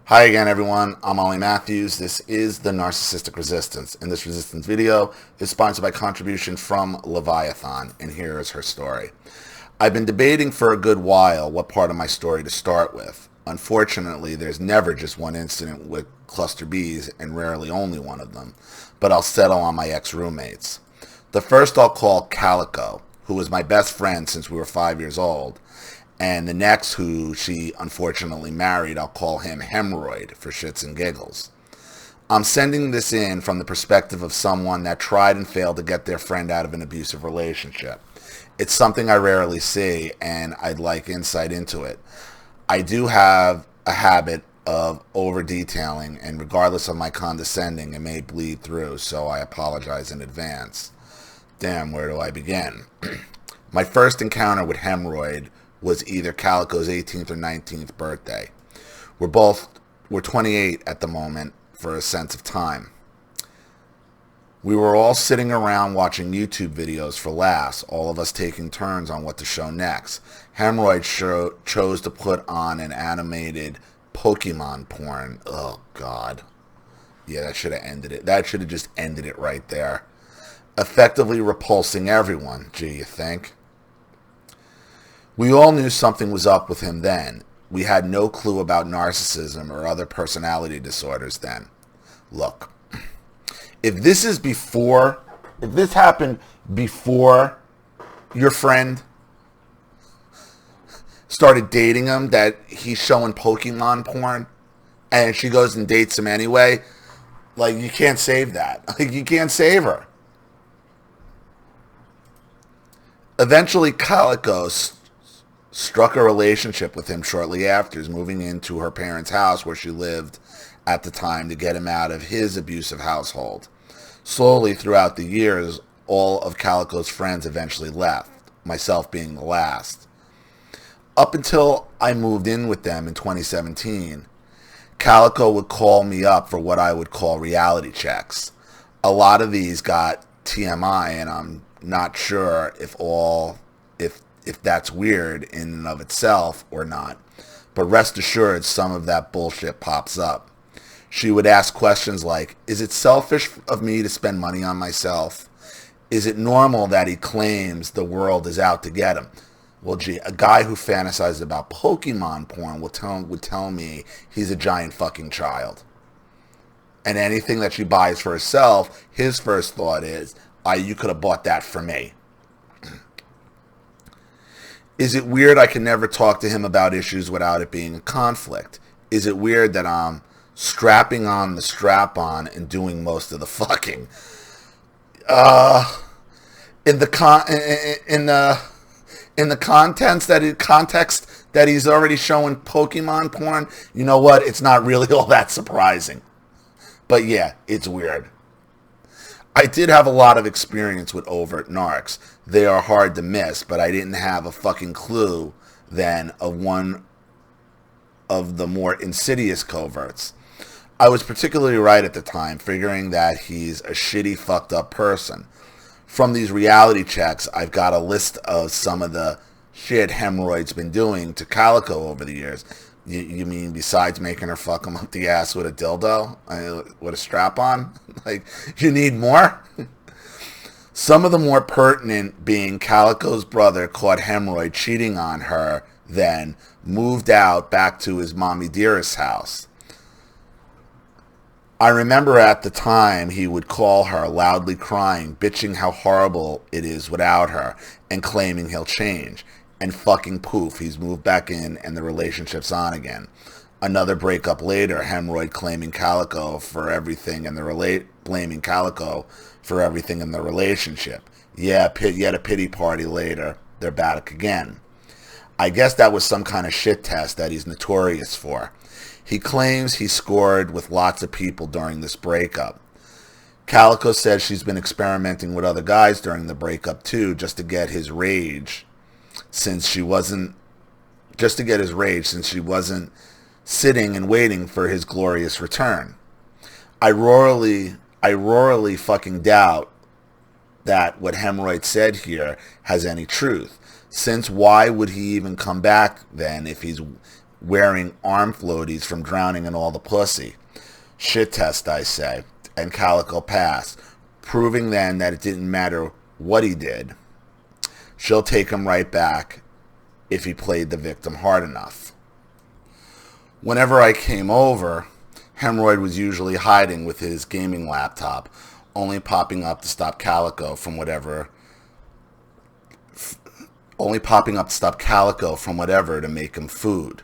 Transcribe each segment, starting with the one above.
Hi again, everyone. I'm Ollie Matthews. This is the Narcissistic Resistance, and this resistance video is sponsored by contribution from Leviathan, and here is her story. I've been debating for a good while what part of my story to start with. Unfortunately, there's never just one incident with cluster Bs, and rarely only one of them, but I'll settle on my ex-roommates. The first I'll call Calico, who was my best friend since we were 5 years old. And the next, who she unfortunately married, I'll call him Hemorrhoid for shits and giggles. I'm sending this in from the perspective of someone that tried and failed to get their friend out of an abusive relationship. It's something I rarely see, and I'd like insight into it. I do have a habit of over-detailing, and regardless of my condescending, it may bleed through, so I apologize in advance. Damn, where do I begin? My first encounter with Hemorrhoid was either Calico's 18th or 19th birthday. We're 28 at the moment for a sense of time. We were all sitting around watching YouTube videos for laughs, all of us taking turns on what to show next. Hemorrhoid chose to put on an animated Pokemon porn. Oh, God. Yeah, that should have ended it. That should have just ended it right there. Effectively repulsing everyone, do you think? We all knew something was up with him then. We had no clue about narcissism or other personality disorders then. Look, if this happened before your friend started dating him, that he's showing Pokemon porn, and she goes and dates him anyway, like, you can't save that. Like, you can't save her. Eventually, Calico struck a relationship with him shortly after, moving into her parents' house where she lived at the time to get him out of his abusive household. Slowly throughout the years, all of Calico's friends eventually left, myself being the last. Up until I moved in with them in 2017, Calico would call me up for what I would call reality checks. A lot of these got TMI, and I'm not sure if that's weird in and of itself or not, but rest assured some of that bullshit pops up. She would ask questions like, is it selfish of me to spend money on myself? Is it normal that he claims the world is out to get him? Well, gee, a guy who fantasizes about Pokemon porn would tell me he's a giant fucking child. And anything that she buys for herself, his first thought is, you could have bought that for me. Is it weird I can never talk to him about issues without it being a conflict? Is it weird that I'm strapping on the strap-on and doing most of the fucking? In the context that he's already showing Pokemon porn, you know what? It's not really all that surprising. But yeah, it's weird. I did have a lot of experience with overt narcs. They are hard to miss, but I didn't have a fucking clue then of one of the more insidious coverts. I was particularly right at the time, figuring that he's a shitty, fucked up person. From these reality checks, I've got a list of some of the shit Hemorrhoid's been doing to Calico over the years. You mean besides making her fuck him up the ass with a dildo? With a strap-on? Like, you need more? Some of the more pertinent being Calico's brother caught Hemorrhoid cheating on her, then moved out back to his mommy dearest's house. I remember at the time he would call her, loudly crying, bitching how horrible it is without her, and claiming he'll change. And fucking poof, he's moved back in and the relationship's on again. Another breakup later, Hemorrhoid claiming Calico for everything and blaming Calico for everything in the relationship. Yeah, yet a pity party later, they're back again. I guess that was some kind of shit test that he's notorious for. He claims he scored with lots of people during this breakup. Calico says she's been experimenting with other guys during the breakup too, just to get his rage, since she wasn't sitting and waiting for his glorious return. I royally fucking doubt that what Hemorrhoid said here has any truth, since why would he even come back then if he's wearing arm floaties from drowning in all the pussy. Shit test, I say, and Calico pass, proving then that it didn't matter what he did. She'll take him right back if he played the victim hard enough. Whenever I came over, Hemorrhoid was usually hiding with his gaming laptop, only popping up to stop Calico from whatever to make him food.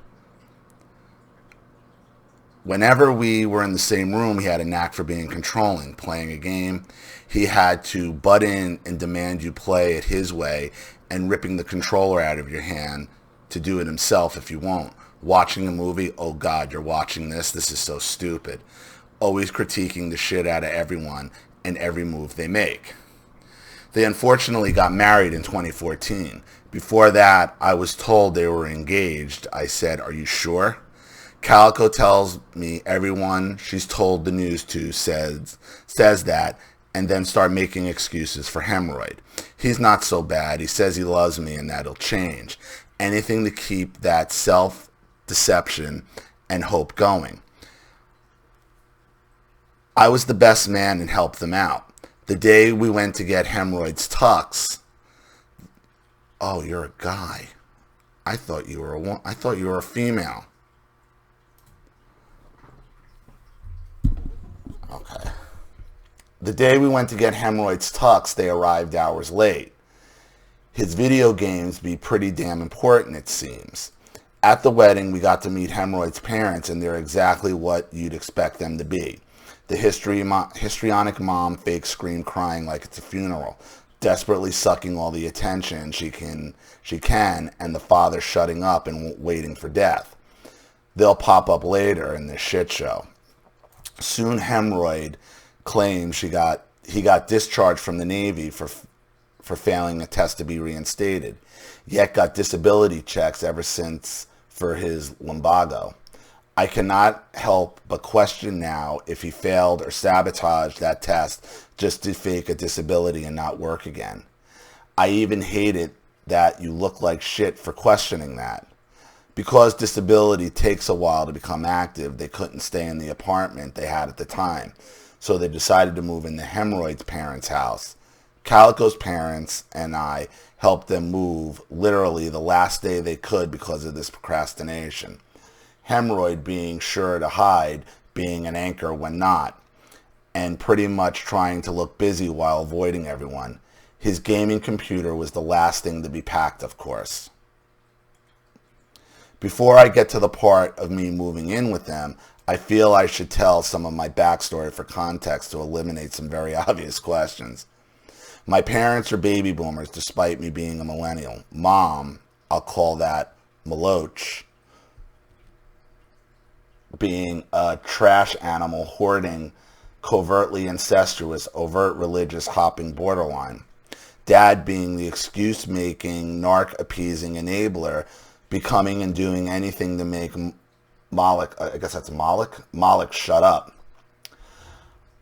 Whenever we were in the same room, he had a knack for being controlling. Playing a game, he had to butt in and demand you play it his way, and ripping the controller out of your hand to do it himself if you won't. Watching a movie, oh God, you're watching this? This is so stupid. Always critiquing the shit out of everyone and every move they make. They unfortunately got married in 2014. Before that, I was told they were engaged. I said, are you sure? Calico tells me everyone she's told the news to says that, and then start making excuses for Hemorrhoid. He's not so bad. He says he loves me and that'll change. Anything to keep that self-deception and hope going. I was the best man and helped them out. The day we went to get Hemorrhoid's tux. Oh, you're a guy. I thought you were a female. Okay. The day we went to get Hemorrhoid's tux, they arrived hours late. His video games be pretty damn important, it seems. At the wedding, we got to meet Hemorrhoid's parents, and they're exactly what you'd expect them to be. The histrionic mom fake scream crying like it's a funeral, desperately sucking all the attention she can, and the father shutting up and waiting for death. They'll pop up later in this shit show. Soon Hemorrhoid claims he got discharged from the Navy for failing a test to be reinstated, yet got disability checks ever since for his lumbago. I cannot help but question now if he failed or sabotaged that test just to fake a disability and not work again. I even hate it that you look like shit for questioning that. Because disability takes a while to become active, they couldn't stay in the apartment they had at the time, so they decided to move into Hemorrhoid's parents' house. Calico's parents and I helped them move literally the last day they could because of this procrastination. Hemorrhoid being sure to hide, being an anchor when not, and pretty much trying to look busy while avoiding everyone. His gaming computer was the last thing to be packed, of course. Before I get to the part of me moving in with them, I feel I should tell some of my backstory for context to eliminate some very obvious questions. My parents are baby boomers despite me being a millennial. Mom, I'll call that Maloch, being a trash animal, hoarding, covertly incestuous, overt religious, hopping borderline. Dad being the excuse-making, narc-appeasing enabler, becoming and doing anything to make Moloch, I guess that's Moloch shut up.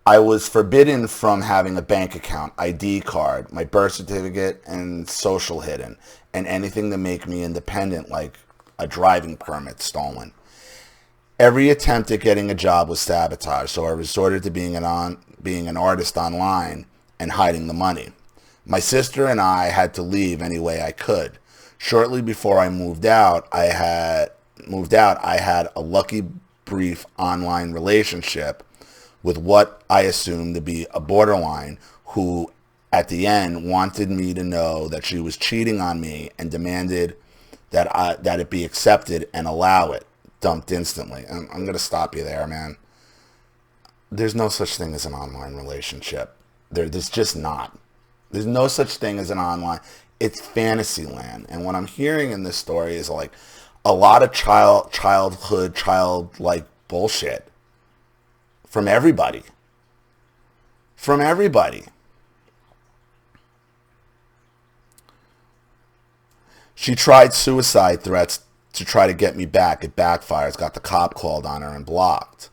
I was forbidden from having a bank account, ID card, my birth certificate, and social hidden, and anything to make me independent, like a driving permit, stolen. Every attempt at getting a job was sabotaged, so I resorted to being an artist online and hiding the money. My sister and I had to leave any way I could. Shortly before I moved out, I had a lucky brief online relationship with what I assumed to be a borderline who at the end wanted me to know that she was cheating on me and demanded that it be accepted and allow it. Dumped instantly. I'm going to stop you there, man. There's no such thing as an online relationship. There's just not. There's no such thing as an online. It's fantasy land. And what I'm hearing in this story is like a lot of childlike bullshit from everybody. From everybody. She tried suicide threats to try to get me back. It backfires. Got the cop called on her and blocked.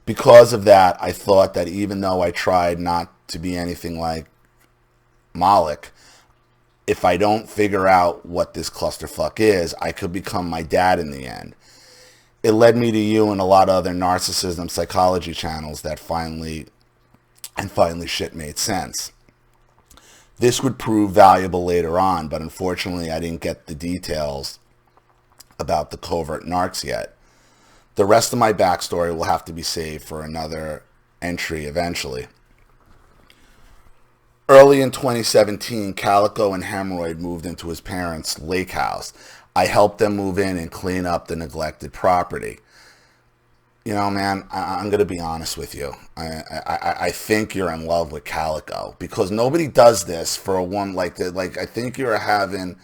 Because of that, I thought that even though I tried not to be anything like Moloch, if I don't figure out what this clusterfuck is, I could become my dad in the end. It led me to you and a lot of other narcissism psychology channels that finally shit made sense. This would prove valuable later on, but unfortunately I didn't get the details about the covert narcs yet. The rest of my backstory will have to be saved for another entry eventually. Early in 2017, Calico and Hemorrhoid moved into his parents' lake house. I helped them move in and clean up the neglected property. You know, man, I'm going to be honest with you. I think you're in love with Calico because nobody does this for a woman like that. Like, I think you're having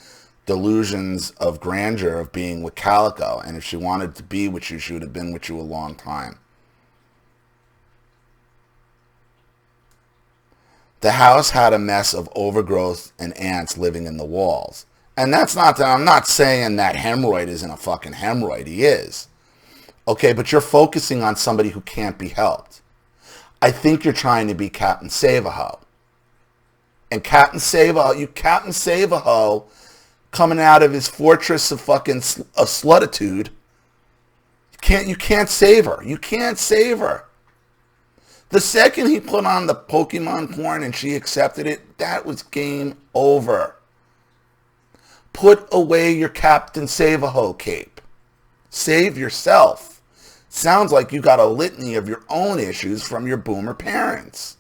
delusions of grandeur of being with Calico. And if she wanted to be with you, she would have been with you a long time. The house had a mess of overgrowth and ants living in the walls. And that's not that I'm not saying that Hemorrhoid isn't a fucking hemorrhoid. He is. Okay, but you're focusing on somebody who can't be helped. I think you're trying to be Captain Save-A-Ho. And Captain Save-A-Ho coming out of his fortress of fucking slutitude. You can't save her. You can't save her. The second he put on the Pokemon porn and she accepted it, that was game over. Put away your Captain Save-A-Ho cape. Save yourself. Sounds like you got a litany of your own issues from your boomer parents.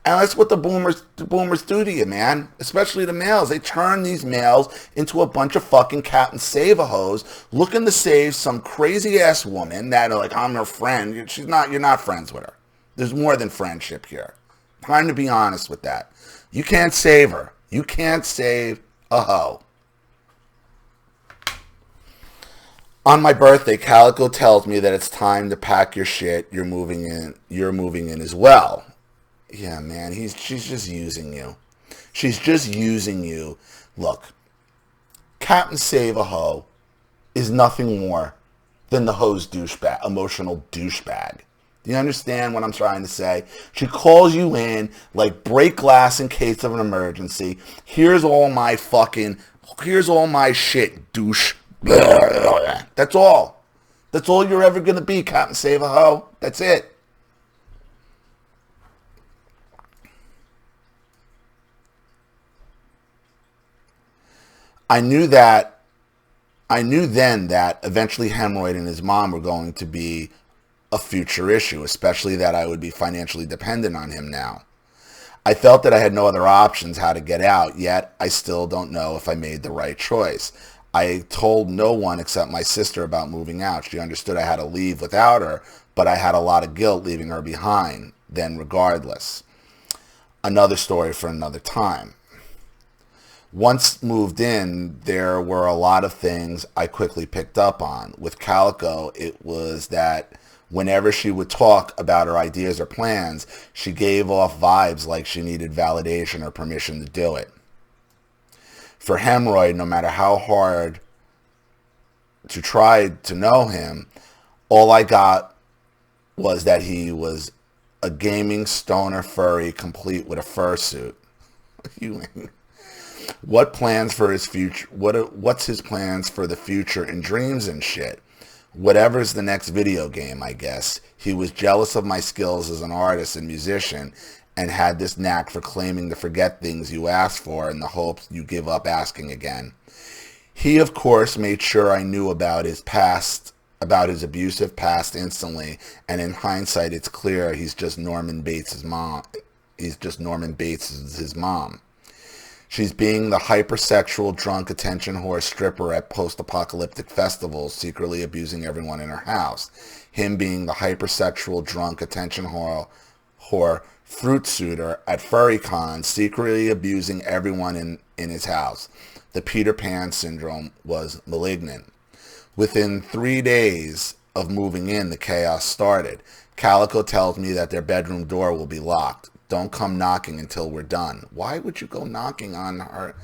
And that's what the boomers do to you, man. Especially the males. They turn these males into a bunch of fucking Captain Save-A-Hos looking to save some crazy ass woman that are like, I'm her friend. You're not friends with her. There's more than friendship here. Time to be honest with that. You can't save her. You can't save a hoe. On my birthday, Calico tells me that it's time to pack your shit. You're moving in as well. Yeah, man, she's just using you. She's just using you. Look, Captain Save-A-Ho is nothing more than the hoe's douchebag, emotional douchebag. Do you understand what I'm trying to say? She calls you in like break glass in case of an emergency. Here's all my shit, douche. That's all. That's all you're ever going to be, Captain Save-A-Ho. That's it. I knew then that eventually Hemorrhoid and his mom were going to be a future issue, especially that I would be financially dependent on him now. I felt that I had no other options how to get out, yet I still don't know if I made the right choice. I told no one except my sister about moving out. She understood I had to leave without her, but I had a lot of guilt leaving her behind then regardless. Another story for another time. Once moved in, there were a lot of things I quickly picked up on. With Calico, it was that whenever she would talk about her ideas or plans, she gave off vibes like she needed validation or permission to do it. For Hemorrhoid, no matter how hard to try to know him, all I got was that he was a gaming stoner furry complete with a fursuit. What plans for his future? What's his plans for the future and dreams and shit? Whatever's the next video game, I guess. He was jealous of my skills as an artist and musician and had this knack for claiming to forget things you asked for in the hopes you give up asking again. He, of course, made sure I knew about his abusive past instantly, and in hindsight, it's clear he's just Norman Bates' mom. His mom. She's being the hypersexual, drunk, attention whore stripper at post-apocalyptic festivals, secretly abusing everyone in her house. Him being the hypersexual, drunk, attention whore fruit suitor at furry cons, secretly abusing everyone in his house. The Peter Pan syndrome was malignant. Within 3 days of moving in, the chaos started. Calico tells me that their bedroom door will be locked. Don't come knocking until we're done. Why would you go knocking on her?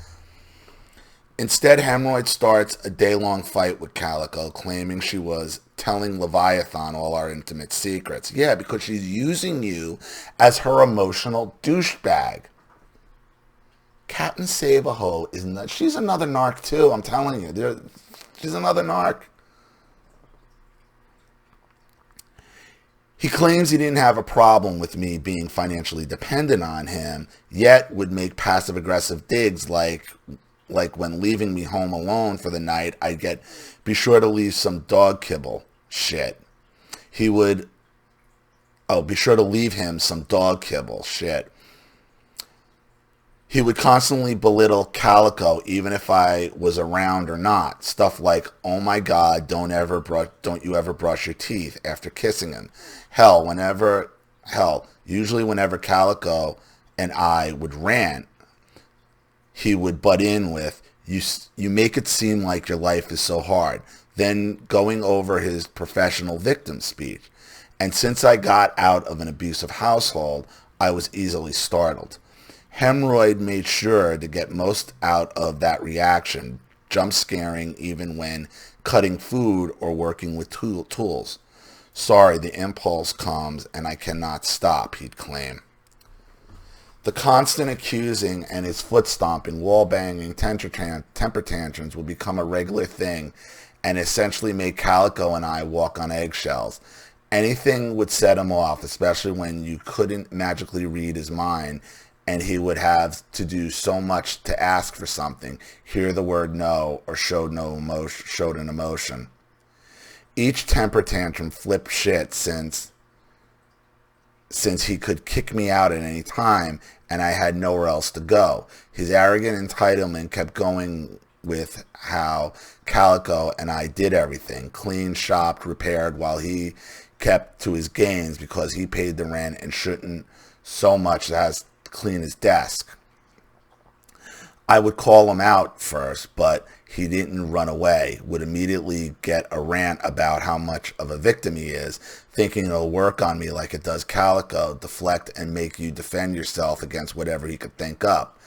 Instead, Hemorrhoid starts a day-long fight with Calico, claiming she was telling Leviathan all our intimate secrets. Yeah, because she's using you as her emotional douchebag. Captain Save-A-Ho is not, she's another narc too, I'm telling you. She's another narc. He claims he didn't have a problem with me being financially dependent on him, yet would make passive-aggressive digs like when leaving me home alone for the night, I'd be sure to leave some dog kibble shit. He would, be sure to leave him some dog kibble shit. He would constantly belittle Calico even if I was around or not. Stuff like, oh my God, don't you ever brush your teeth after kissing him. Usually whenever Calico and I would rant, he would butt in with, you make it seem like your life is so hard. Then going over his professional victim speech. And since I got out of an abusive household, I was easily startled. Hemorrhoid made sure to get most out of that reaction, jump scaring even when cutting food or working with tools. Sorry, the impulse comes and I cannot stop, he'd claim. The constant accusing and his foot stomping, wall banging, temper tantrums would become a regular thing and essentially made Calico and I walk on eggshells. Anything would set him off, especially when you couldn't magically read his mind and he would have to do so much to ask for something, hear the word no, or showed an emotion. Each temper tantrum flipped shit since he could kick me out at any time and I had nowhere else to go. His arrogant entitlement kept going with how Calico and I did everything, cleaned, shopped, repaired, while he kept to his gains because he paid the rent and shouldn't so much as clean his desk. I would call him out first, but he didn't run away, would immediately get a rant about how much of a victim he is, thinking it'll work on me like it does Calico, deflect and make you defend yourself against whatever he could think up.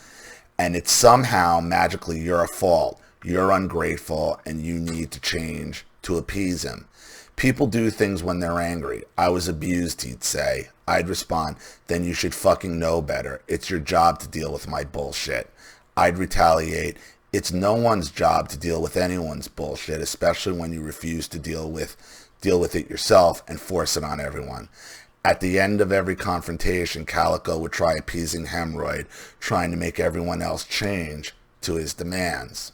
And it's somehow magically your fault, you're ungrateful, and you need to change to appease him. People do things when they're angry. I was abused, he'd say. I'd respond, then you should fucking know better. It's your job to deal with my bullshit. I'd retaliate, it's no one's job to deal with anyone's bullshit, especially when you refuse to deal with it yourself and force it on everyone. At the end of every confrontation, Calico would try appeasing Hemorrhoid, trying to make everyone else change to his demands.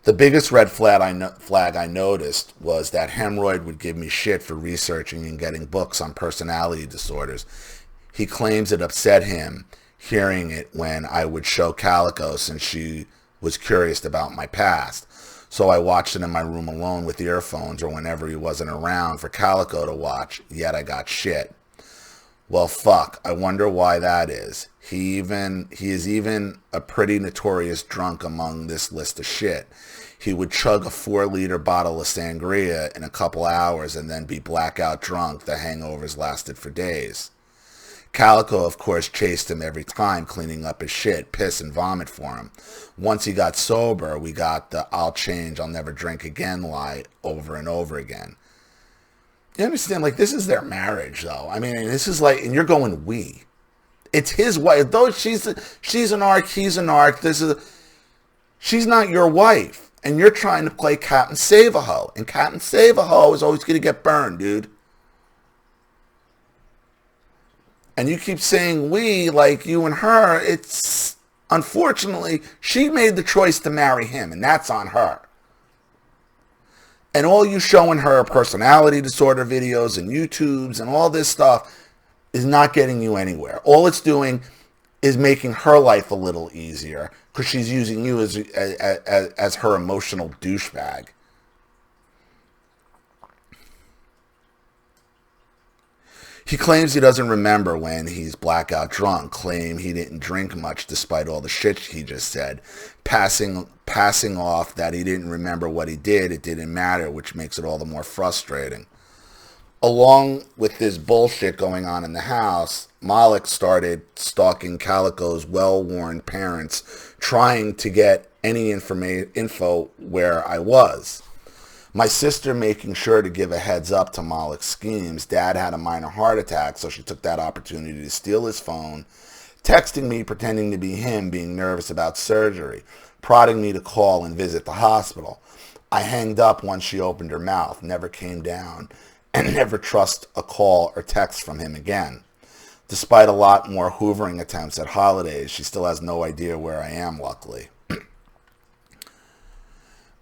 The biggest red flag I noticed was that Hemorrhoid would give me shit for researching and getting books on personality disorders. He claims it upset him hearing it when I would show Calico since she was curious about my past. So I watched it in my room alone with earphones or whenever he wasn't around for Calico to watch, yet I got shit. Well, fuck, I wonder why that is. He is even a pretty notorious drunk among this list of shit. He would chug a 4-liter bottle of sangria in a couple hours and then be blackout drunk. The hangovers lasted for days. Calico, of course, chased him every time, cleaning up his shit, piss, and vomit for him. Once he got sober, we got the I'll change, I'll never drink again lie over and over again. You understand? Like, this is their marriage, though. I mean, this is like, and you're going we. It's his wife. Though she's an arc, he's an arc. She's not your wife. And you're trying to play Captain Save-A-Ho. And Captain Save-A-Ho is always going to get burned, dude. And you keep saying we, like you and her. It's, unfortunately, she made the choice to marry him. And that's on her. And all you showing her personality disorder videos and YouTubes and all this stuff is not getting you anywhere. All it's doing is making her life a little easier because she's using you as her emotional douchebag. He claims he doesn't remember when he's blackout drunk, claim he didn't drink much despite all the shit he just said, passing off that he didn't remember what he did, it didn't matter, which makes it all the more frustrating. Along with this bullshit going on in the house, Malik started stalking Calico's well-worn parents, trying to get any info where I was. My sister making sure to give a heads up to Malik's schemes. Dad had a minor heart attack, so she took that opportunity to steal his phone, texting me pretending to be him, being nervous about surgery, prodding me to call and visit the hospital. I hanged up once she opened her mouth, never came down, and never trust a call or text from him again. Despite a lot more hoovering attempts at holidays, she still has no idea where I am, luckily.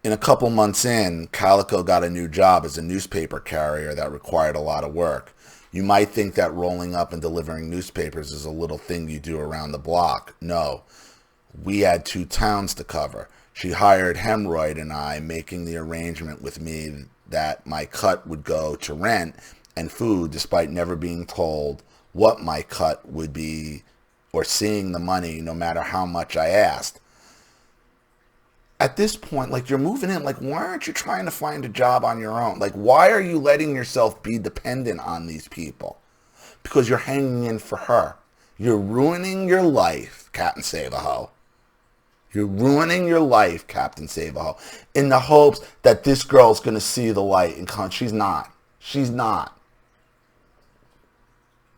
In a couple months in, Calico got a new job as a newspaper carrier that required a lot of work. You might think that rolling up and delivering newspapers is a little thing you do around the block. No, we had 2 towns to cover. She hired Hemorrhoid and I, making the arrangement with me that my cut would go to rent and food, despite never being told what my cut would be or seeing the money no matter how much I asked. At this point, like, you're moving in, like, why aren't you trying to find a job on your own? Like, why are you letting yourself be dependent on these people? Because you're hanging in for her. You're ruining your life, Captain Save-A-Ho. You're ruining your life, Captain Save-A-Ho, in the hopes that this girl's going to see the light and come. She's not. She's not.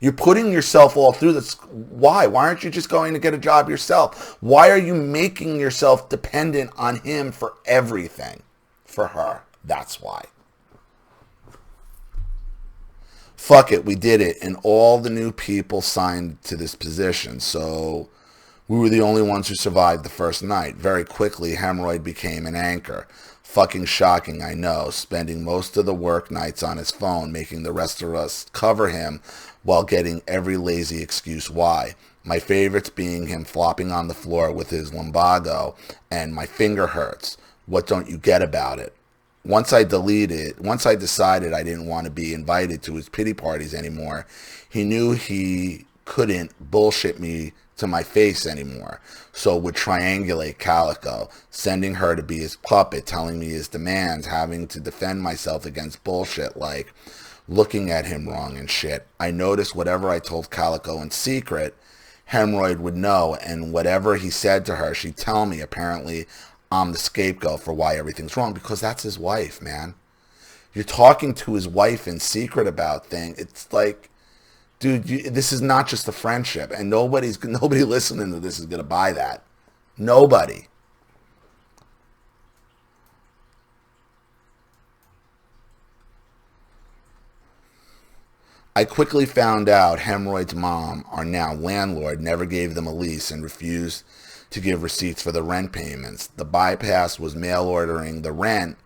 You're putting yourself all through this. Why? Why aren't you just going to get a job yourself? Why are you making yourself dependent on him for everything? For her. That's why. Fuck it, we did it. And all the new people signed to this position. So we were the only ones who survived the first night. Very quickly, Hemorrhoid became an anchor. Fucking shocking, I know. Spending most of the work nights on his phone, making the rest of us cover him while getting every lazy excuse why. My favorites being him flopping on the floor with his lumbago and my finger hurts. What don't you get about it? Once I decided I didn't want to be invited to his pity parties anymore, he knew he couldn't bullshit me to my face anymore, so would triangulate Calico, sending her to be his puppet, telling me his demands, having to defend myself against bullshit like looking at him wrong and shit. I noticed whatever I told Calico in secret, Hemorrhoid would know, and whatever he said to her, she'd tell me. Apparently, I'm the scapegoat for why everything's wrong, because that's his wife, man. You're talking to his wife in secret about things. It's like, dude, this is not just a friendship, and nobody listening to this is going to buy that. Nobody. I quickly found out Hemorrhoid's mom, our now landlord, never gave them a lease and refused to give receipts for the rent payments. The bypass was mail ordering the rent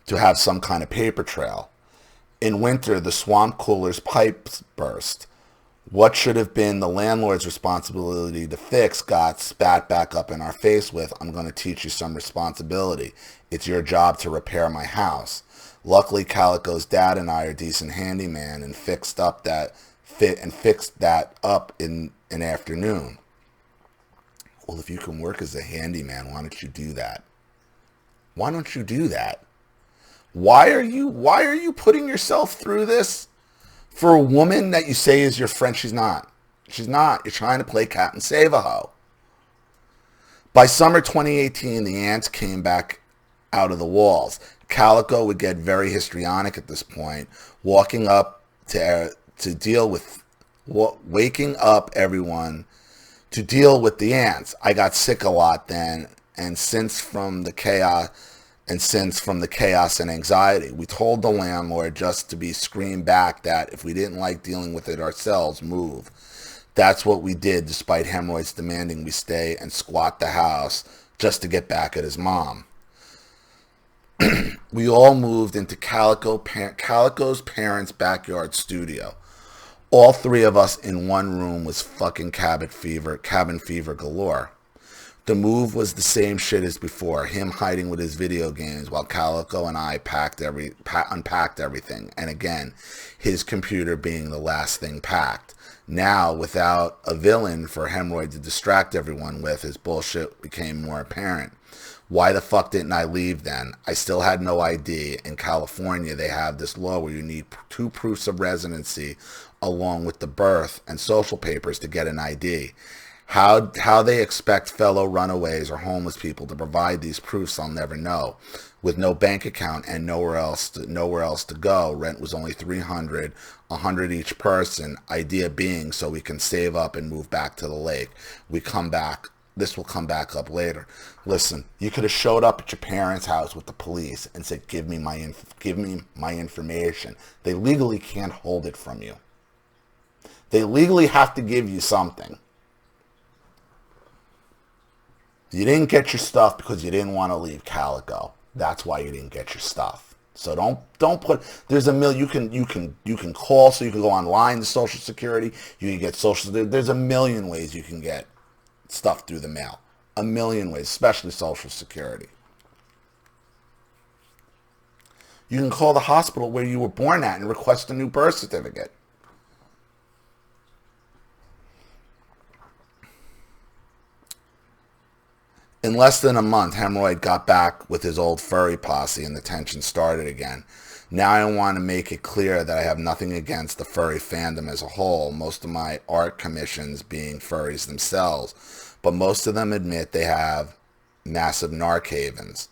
to have some kind of paper trail. In winter, the swamp cooler's pipes burst. What should have been the landlord's responsibility to fix got spat back up in our face with, "I'm going to teach you some responsibility. It's your job to repair my house." Luckily, Calico's dad and I are decent handyman and fixed that up in an afternoon. Well, if you can work as a handyman, why don't you do that? Why don't you do that? Why are you putting yourself through this for a woman that you say is your friend? She's not. She's not. You're trying to play Captain Save-A-Ho. By summer 2018, the ants came back out of the walls. Calico would get very histrionic at this point, waking up waking up everyone to deal with the ants. I got sick a lot then, and since from the chaos and anxiety, we told the landlord just to be screamed back that if we didn't like dealing with it ourselves, move. That's what we did, despite Hemorrhoids demanding we stay and squat the house just to get back at his mom. We all moved into Calico's parents' backyard studio. All 3 of us in one room was fucking cabin fever galore. The move was the same shit as before, him hiding with his video games while Calico and I unpacked everything, and again, his computer being the last thing packed. Now, without a villain for Hemorrhoid to distract everyone with, his bullshit became more apparent. Why the fuck didn't I leave then? I still had no ID. In California, they have this law where you need 2 proofs of residency along with the birth and social papers to get an ID. How they expect fellow runaways or homeless people to provide these proofs, I'll never know. with no bank account and nowhere else to go. Rent was only $300, $100 each person. Idea being so we can save up and move back to the lake. We come back. This will come back up later. Listen, you could have showed up at your parents' house with the police and said, give me my information. They legally can't hold it from you. They legally have to give you something. You didn't get your stuff because you didn't want to leave Calico. That's why you didn't get your stuff. So don't put. There's a million. You can call, so you can go online to Social Security. You can get social. There's a million ways you can get stuff through the mail. A million ways, especially Social Security. You can call the hospital where you were born at and request a new birth certificate. In less than a month, Hemorrhoid got back with his old furry posse and the tension started again. Now I want to make it clear that I have nothing against the furry fandom as a whole, most of my art commissions being furries themselves, but most of them admit they have massive narc havens.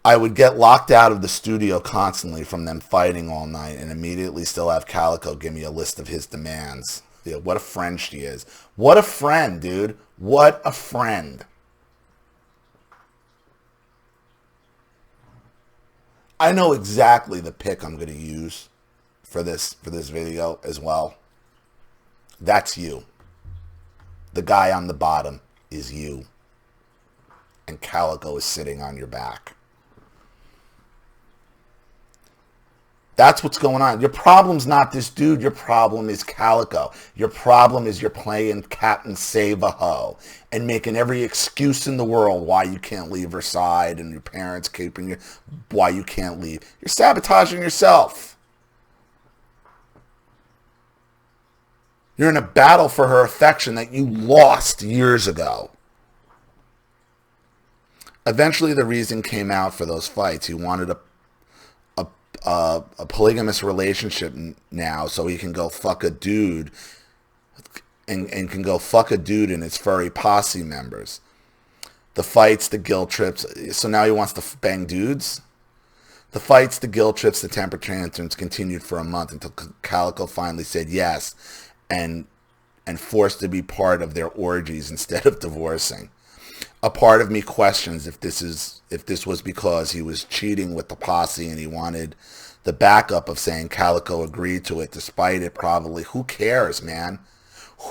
I would get locked out of the studio constantly from them fighting all night and immediately still have Calico give me a list of his demands. Yeah, what a friend she is. What a friend, dude. What a friend. I know exactly the pic I'm going to use for this video as well. That's you. The guy on the bottom is you. And Calico is sitting on your back. That's what's going on. Your problem's not this dude. Your problem is Calico. Your problem is you're playing Captain Save-A-Ho and making every excuse in the world why you can't leave her side and your parents keeping you, why you can't leave. You're sabotaging yourself. You're in a battle for her affection that you lost years ago. Eventually the reason came out for those fights. He wanted a polygamous relationship now so he can go fuck a dude and can go fuck a dude and his furry posse members. The fights, the guilt trips. So now he wants to bang dudes? The fights, the guilt trips, the temper tantrums continued for a month until Calico finally said yes and forced to be part of their orgies instead of divorcing. A part of me questions if this was because he was cheating with the posse and he wanted the backup of saying Calico agreed to it despite it probably. Who cares, man?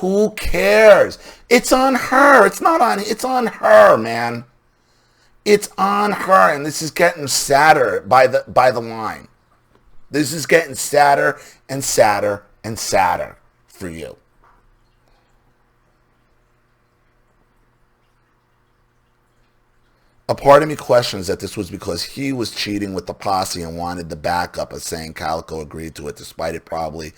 Who cares? It's on her. It's on her, man. It's on her, and this is getting sadder by the line. This is getting sadder and sadder and sadder for you. A part of me questions that this was because he was cheating with the posse and wanted the backup of saying Calico agreed to it, despite it probably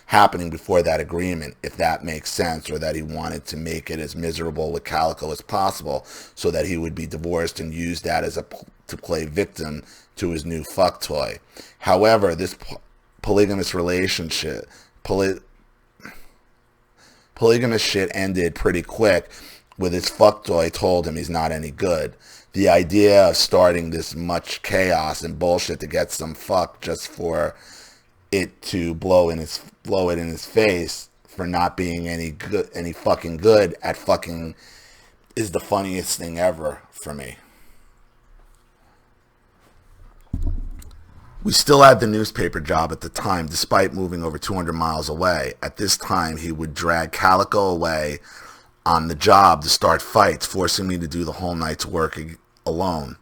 happening before that agreement, if that makes sense, or that he wanted to make it as miserable with Calico as possible so that he would be divorced and use that as to play victim to his new fuck toy. However, this polygamous relationship, polygamous shit ended pretty quick with his fuck toy told him he's not any good. The idea of starting this much chaos and bullshit to get some fuck just for it to blow it in his face for not being any fucking good at fucking is the funniest thing ever for me. We still had the newspaper job at the time, despite moving over 200 miles away. At this time, he would drag Calico away on the job to start fights, forcing me to do the whole night's work alone.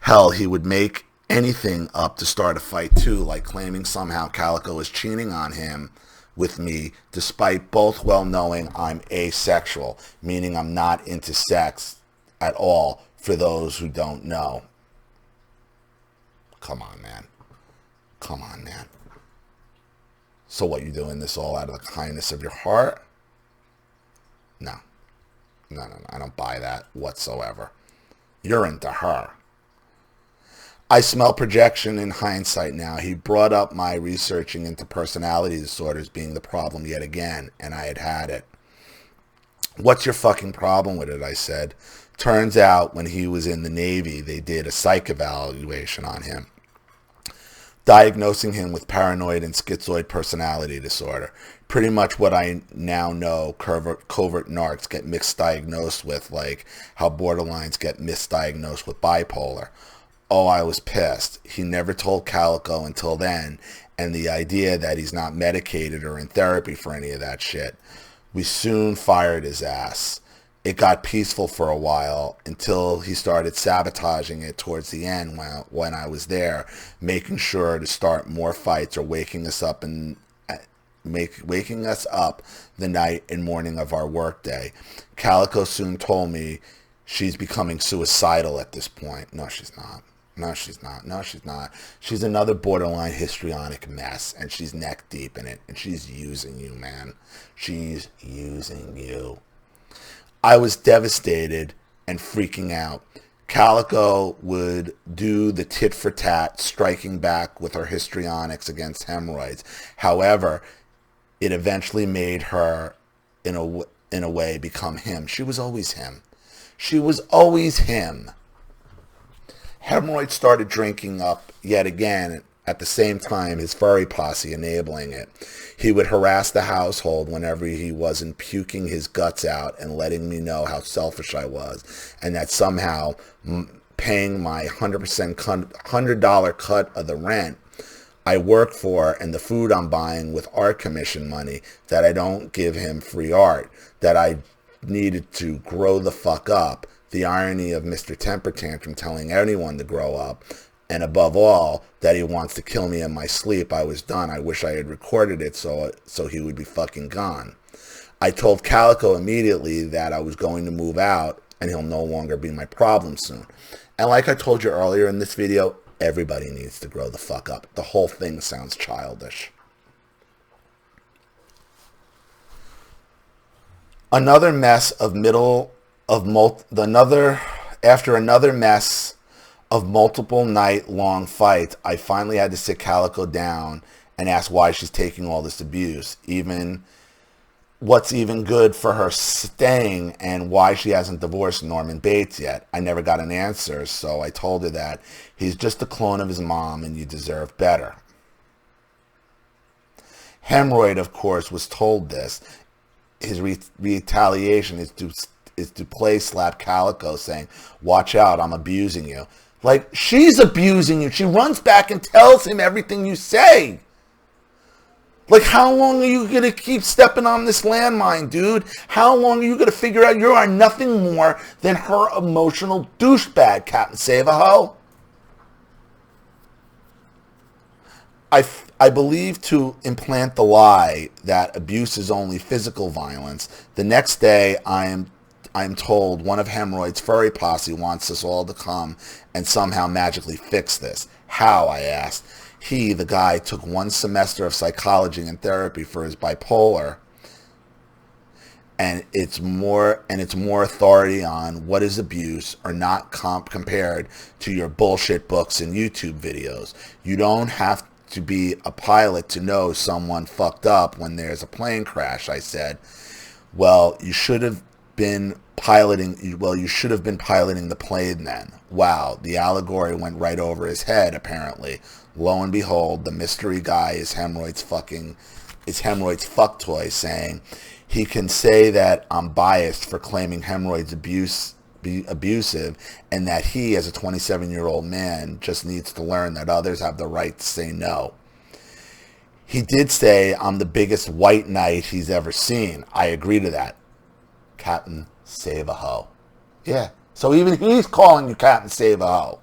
Hell, he would make anything up to start a fight too, like claiming somehow Calico is cheating on him with me, despite both well knowing I'm asexual, meaning I'm not into sex at all, for those who don't know. Come on, man. Come on, man. So what, you doing this all out of the kindness of your heart? No. No, I don't buy that whatsoever. You're into her. I smell projection in hindsight now. He brought up my researching into personality disorders being the problem yet again, and I had it. What's your fucking problem with it, I said. Turns out when he was in the Navy, they did a psych evaluation on him, diagnosing him with paranoid and schizoid personality disorder. Pretty much what I now know covert narcs get misdiagnosed with, like how borderlines get misdiagnosed with bipolar. Oh, I was pissed. He never told Calico until then, and the idea that he's not medicated or in therapy for any of that shit. We soon fired his ass. It got peaceful for a while until he started sabotaging it towards the end when I was there, making sure to start more fights or waking us up the night and morning of our workday. Calico soon told me she's becoming suicidal at this point. No, she's not. No, she's not. No, she's not. She's another borderline histrionic mess, and she's neck deep in it, and she's using you, man. She's using you. I was devastated and freaking out. Calico would do the tit for tat, striking back with her histrionics against hemorrhoids. However, it eventually made her, in a way, become him. She was always him. She was always him. Hemorrhoids started drinking up yet again, at the same time his furry posse enabling it. He would harass the household whenever he wasn't puking his guts out and letting me know how selfish I was, and that somehow paying my $100 cut of the rent I work for and the food I'm buying with art commission money, that I don't give him free art, that I needed to grow the fuck up. The irony of Mr. Temper Tantrum telling anyone to grow up, and above all, that he wants to kill me in my sleep. I was done. I wish I had recorded it so he would be fucking gone. I told Calico immediately that I was going to move out and he'll no longer be my problem soon. And like I told you earlier in this video, everybody needs to grow the fuck up. The whole thing sounds childish. Another mess of after another mess of multiple night-long fights, I finally had to sit Calico down and ask why she's taking all this abuse, what's even good for her staying, and why she hasn't divorced Norman Bates yet. I never got an answer, so I told her that he's just a clone of his mom and you deserve better. Hemorrhoid, of course, was told this. His retaliation is to play slap Calico, saying, "Watch out, I'm abusing you." Like, she's abusing you. She runs back and tells him everything you say. Like, how long are you going to keep stepping on this landmine, dude? How long are you going to figure out you are nothing more than her emotional douchebag, Captain Save-A-Ho? I believe to implant the lie that abuse is only physical violence. The next day, I'm told one of Hemorrhoid's furry posse wants us all to come and somehow magically fix this. How, I asked. He, the guy, took one semester of psychology and therapy for his bipolar, and it's more authority on what is abuse or not compared to your bullshit books and YouTube videos. You don't have to be a pilot to know someone fucked up when there's a plane crash, I said. Well, you should have been piloting the plane then. Wow, the allegory went right over his head, apparently. Lo and behold, the mystery guy is Hemorrhoid's fuck toy, saying he can say that I'm biased for claiming Hemorrhoid's abusive, and that he, as a 27-year-old man, just needs to learn that others have the right to say no. He did say I'm the biggest white knight he's ever seen. I agree to that. Captain Save-A-Ho. Yeah, so even he's calling you Captain Save-A-Ho.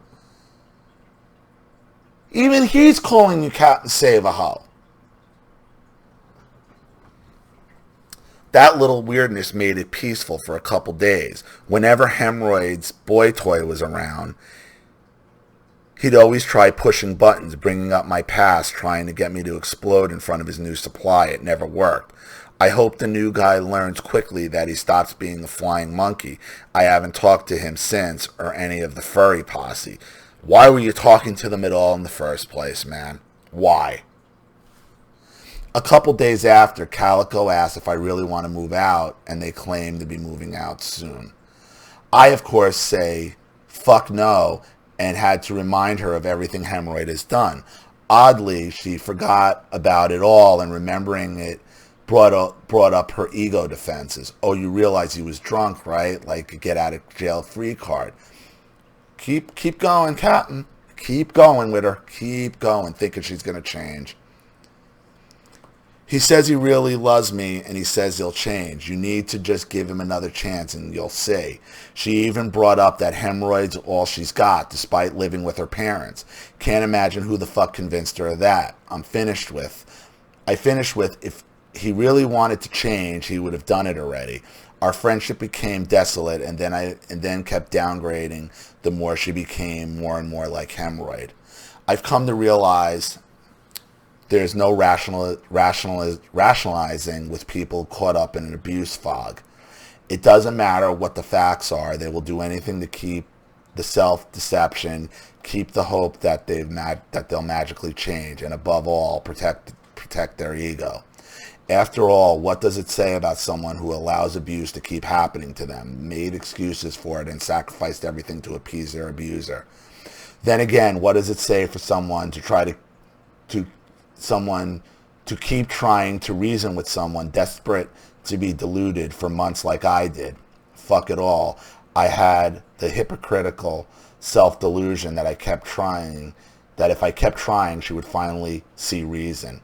Even he's calling you Captain Save-A-Ho. That little weirdness made it peaceful for a couple days. Whenever Hemorrhoid's boy toy was around, he'd always try pushing buttons, bringing up my past, trying to get me to explode in front of his new supply. It never worked. I hope the new guy learns quickly that he stops being a flying monkey. I haven't talked to him since, or any of the furry posse. Why were you talking to them at all in the first place, man? Why? A couple days after, Calico asked if I really want to move out, and they claim to be moving out soon. I, of course, say, fuck no, and had to remind her of everything Hemorrhoid has done. Oddly, she forgot about it all, and remembering it brought up her ego defenses. Oh, you realize he was drunk, right? Like a get out of jail free card. Keep going, Captain. Keep going with her. Keep going, thinking she's going to change. He says he really loves me, and he says he'll change. You need to just give him another chance, and you'll see. She even brought up that hemorrhoids are all she's got, despite living with her parents. Can't imagine who the fuck convinced her of that. I finished with, if he really wanted to change, he would have done it already. Our friendship became desolate, and then kept downgrading the more she became more and more like hemorrhoid. I've come to realize there's no rationalizing with people caught up in an abuse fog. It doesn't matter what the facts are. They will do anything to keep the self-deception, keep the hope that they'll magically change, and above all, protect their ego. After all, what does it say about someone who allows abuse to keep happening to them, made excuses for it, and sacrificed everything to appease their abuser? Then again, what does it say for someone to try to keep trying to reason with someone desperate to be deluded for months like I did? Fuck it all. I had the hypocritical self-delusion that if I kept trying, she would finally see reason.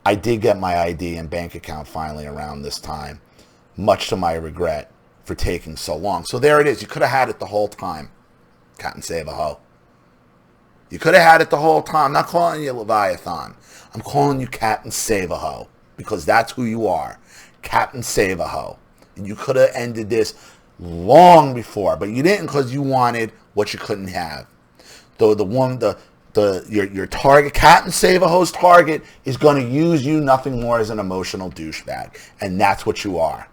I did get my ID and bank account finally around this time, much to my regret for taking so long. So there it is. You could have had it the whole time, Captain Save-A-Ho. You could have had it the whole time. I'm not calling you Leviathan. I'm calling you Captain Save-A-Ho, because that's who you are, Captain Save-A-Ho. And you could have ended this long before, but you didn't, because you wanted what you couldn't have. Though your target, Captain Save-A-Ho's target, is going to use you nothing more as an emotional douchebag, and that's what you are.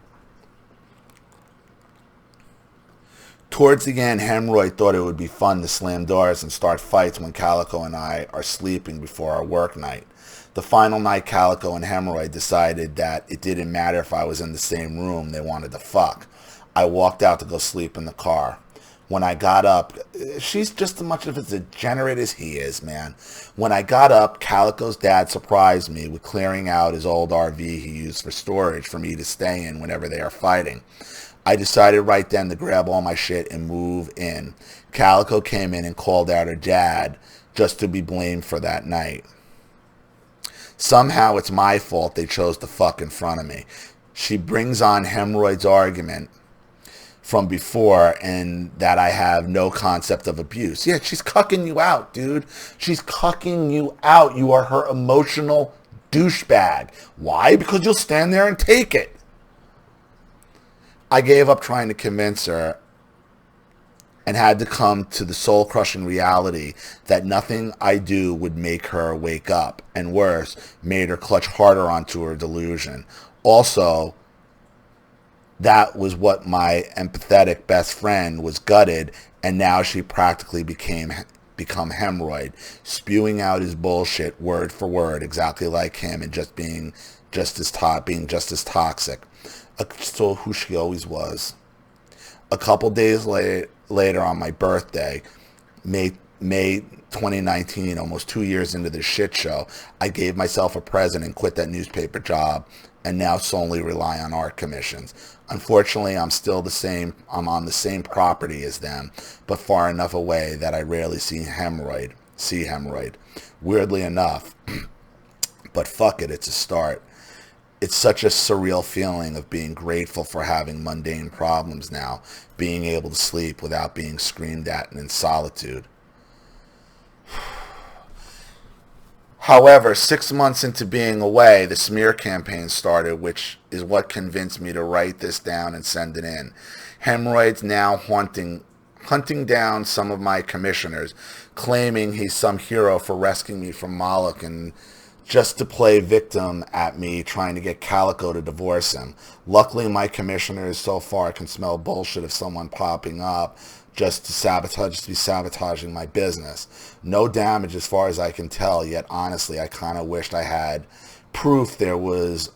Towards the end, Hemorrhoid thought it would be fun to slam doors and start fights when Calico and I are sleeping before our work night. The final night, Calico and Hemorrhoid decided that it didn't matter if I was in the same room, they wanted to fuck. I walked out to go sleep in the car. When I got up, she's just as much of a degenerate as he is, man. When I got up, Calico's dad surprised me with clearing out his old RV he used for storage for me to stay in whenever they are fighting. I decided right then to grab all my shit and move in. Calico came in and called out her dad just to be blamed for that night. Somehow it's my fault they chose to fuck in front of me. She brings on Hemorrhoid's argument from before, and that I have no concept of abuse. Yeah, she's cucking you out, dude. She's cucking you out. You are her emotional douchebag. Why? Because you'll stand there and take it. I gave up trying to convince her and had to come to the soul-crushing reality that nothing I do would make her wake up, and worse, made her clutch harder onto her delusion. Also, that was what my empathetic best friend was gutted, and now she practically become Hemorrhoid, spewing out his bullshit word for word, exactly like him, and being just as toxic. So who she always was. A couple days later, on my birthday, May 2019, almost 2 years into this shit show, I gave myself a present and quit that newspaper job, and now solely rely on art commissions. Unfortunately, I'm on the same property as them, but far enough away that I rarely see Hemorrhoid. Weirdly enough, but fuck it, it's a start. It's such a surreal feeling of being grateful for having mundane problems now, being able to sleep without being screamed at and in solitude. However, 6 months into being away, the smear campaign started, which is what convinced me to write this down and send it in. Hemorrhoid's now hunting down some of my commissioners, claiming he's some hero for rescuing me from Moloch and just to play victim at me, trying to get Calico to divorce him. Luckily, my commissioners so far can smell bullshit of someone popping up just to be sabotaging my business. No damage as far as I can tell, yet honestly, I kind of wished I had proof there was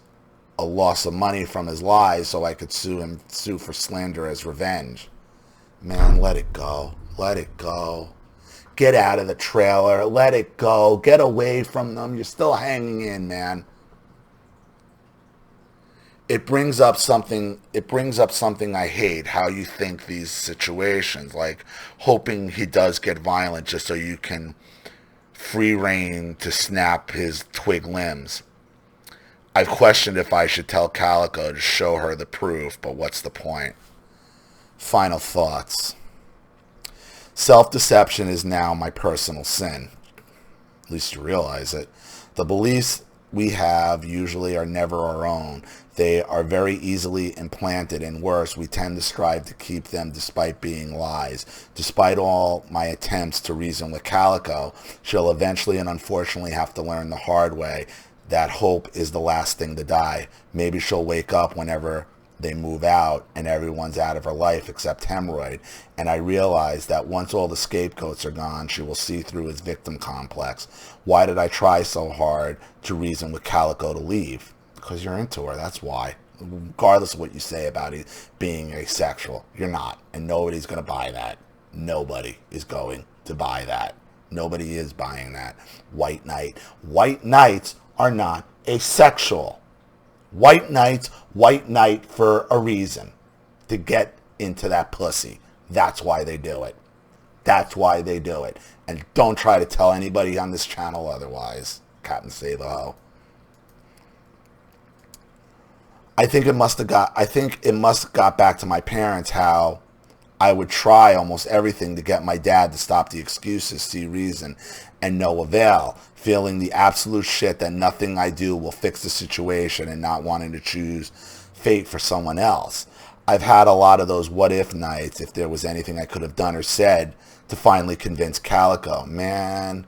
a loss of money from his lies so I could sue for slander as revenge. Man, let it go. Let it go. Get out of the trailer. Let it go. Get away from them. You're still hanging in, man. It brings up something I hate, how you think these situations, like hoping he does get violent just so you can free rein to snap his twig limbs. I've questioned if I should tell Calico to show her the proof, but what's the point? Final thoughts. Self-deception is now my personal sin. At least you realize it. The beliefs we have usually are never our own. They are very easily implanted, and worse, we tend to strive to keep them despite being lies. Despite all my attempts to reason with Calico, she'll eventually and unfortunately have to learn the hard way that hope is the last thing to die. Maybe she'll wake up whenever they move out and everyone's out of her life except Hemorrhoid, and I realize that once all the scapegoats are gone, she will see through his victim complex. Why did I try so hard to reason with Calico to leave? Because you're into her, that's why. Regardless of what you say about it being asexual, you're not, and nobody's going to buy that. Nobody is going to buy that. Nobody is buying that. White knight. White knights are not asexual. White knight for a reason. To get into that pussy. That's why they do it. That's why they do it. And don't try to tell anybody on this channel otherwise. Captain Save-A-Ho. I think it must have got back to my parents how I would try almost everything to get my dad to stop the excuses, see reason, and no avail, feeling the absolute shit that nothing I do will fix the situation and not wanting to choose fate for someone else. I've had a lot of those what if nights, if there was anything I could have done or said to finally convince Calico. Man.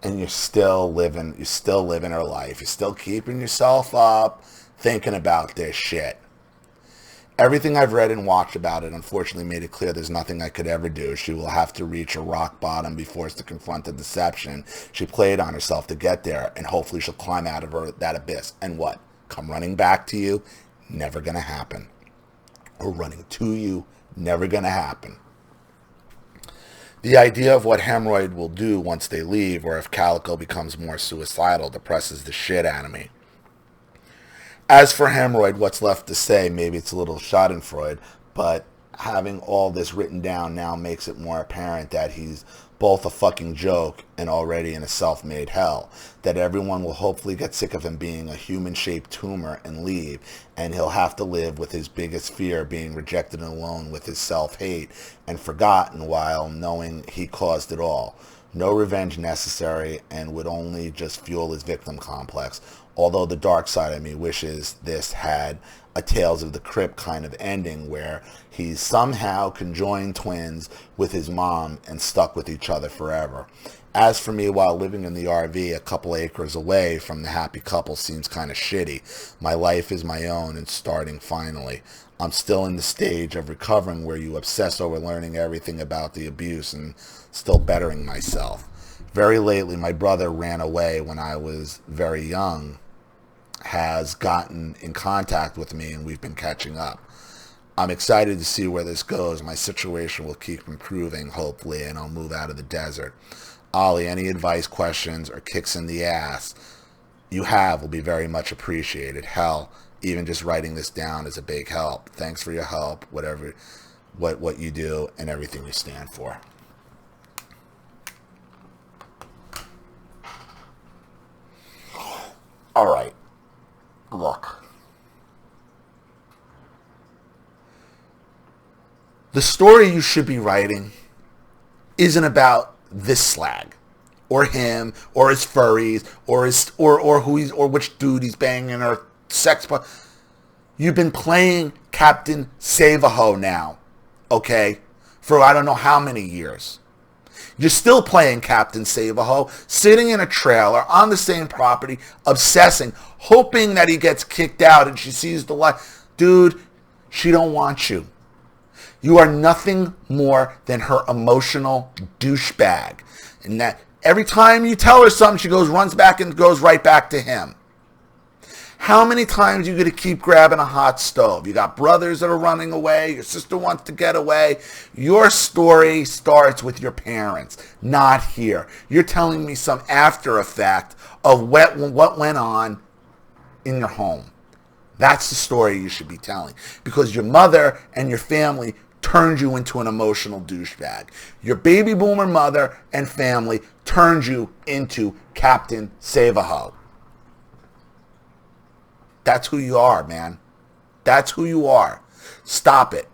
And you're still living her life. You're still keeping yourself up, thinking about this shit. Everything I've read and watched about it unfortunately made it clear there's nothing I could ever do. She will have to reach a rock bottom, be forced to confront the deception she played on herself to get there, and hopefully she'll climb out of that abyss. And what? Come running back to you? Never gonna happen. Or running to you? Never gonna happen. The idea of what Hemorrhoid will do once they leave, or if Calico becomes more suicidal, depresses the shit out of me. As for Hemorrhoid, what's left to say? Maybe it's a little schadenfreude, but having all this written down now makes it more apparent that he's both a fucking joke and already in a self-made hell. That everyone will hopefully get sick of him being a human-shaped tumor and leave, and he'll have to live with his biggest fear being rejected and alone with his self-hate and forgotten while knowing he caused it all. No revenge necessary and would only just fuel his victim complex. Although the dark side of me wishes this had a Tales of the Crypt kind of ending where he somehow conjoined twins with his mom and stuck with each other forever. As for me, while living in the RV a couple acres away from the happy couple seems kind of shitty. My life is my own and starting finally. I'm still in the stage of recovering where you obsess over learning everything about the abuse and still bettering myself. Very lately, my brother ran away when I was very young, has gotten in contact with me, and we've been catching up. I'm excited to see where this goes. My situation will keep improving, hopefully, and I'll move out of the desert. Ollie, any advice, questions, or kicks in the ass you have will be very much appreciated. Hell, even just writing this down is a big help. Thanks for your help, what you do, and everything you stand for. All right. Look. The story you should be writing isn't about this slag, or him, or his furries, or which dude he's banging, or sex. You've been playing Captain Save-A-Ho now, okay, for I don't know how many years. You're still playing Captain Save-A-Ho, sitting in a trailer on the same property, obsessing, hoping that he gets kicked out and she sees the light. Dude, she don't want you. You are nothing more than her emotional douchebag. And that every time you tell her something, she runs back and goes right back to him. How many times are you going to keep grabbing a hot stove? You got brothers that are running away. Your sister wants to get away. Your story starts with your parents, not here. You're telling me some after effect of what went on in your home. That's the story you should be telling, because your mother and your family turned you into an emotional douchebag. Your baby boomer mother and family turned you into Captain Save-A-Ho. That's who you are, man. That's who you are. Stop it.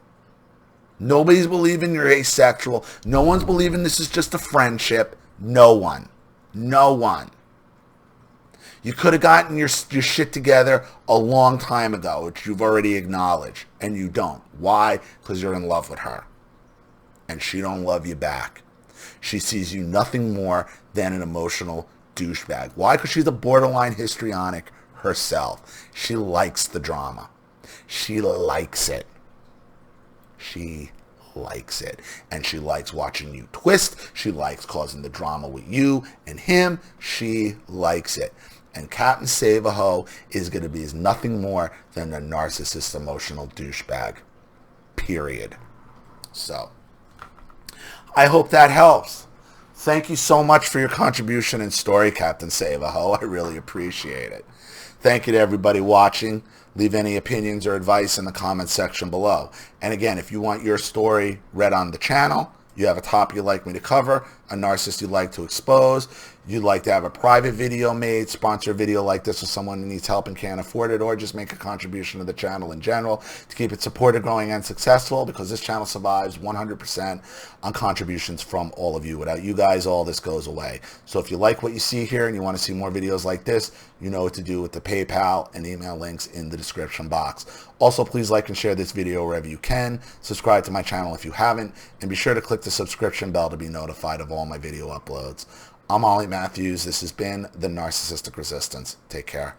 Nobody's believing you're asexual. No one's believing this is just a friendship. No one. No one. You could have gotten your shit together a long time ago, which you've already acknowledged, and you don't. Why? Because you're in love with her, and she don't love you back. She sees you nothing more than an emotional douchebag. Why? Because she's a borderline histrionic herself. She likes the drama. She likes it. She likes it. And she likes watching you twist. She likes causing the drama with you and him. She likes it. And Captain Save-A-Ho is going to be nothing more than a narcissist emotional douchebag. Period. So, I hope that helps. Thank you so much for your contribution and story, Captain Save-A-Ho. I really appreciate it. Thank you to everybody watching. Leave any opinions or advice in the comment section below. And again, if you want your story read on the channel, you have a topic you'd like me to cover, a narcissist you'd like to expose, you'd like to have a private video made, sponsor a video like this with someone who needs help and can't afford it, or just make a contribution to the channel in general to keep it supported, growing, and successful, because this channel survives 100% on contributions from all of you. Without you guys, all this goes away. So if you like what you see here and you want to see more videos like this, you know what to do with the PayPal and email links in the description box. Also, please like and share this video wherever you can. Subscribe to my channel if you haven't, and be sure to click the subscription bell to be notified of all my video uploads. I'm Ollie Matthews. This has been the Narcissistic Resistance. Take care.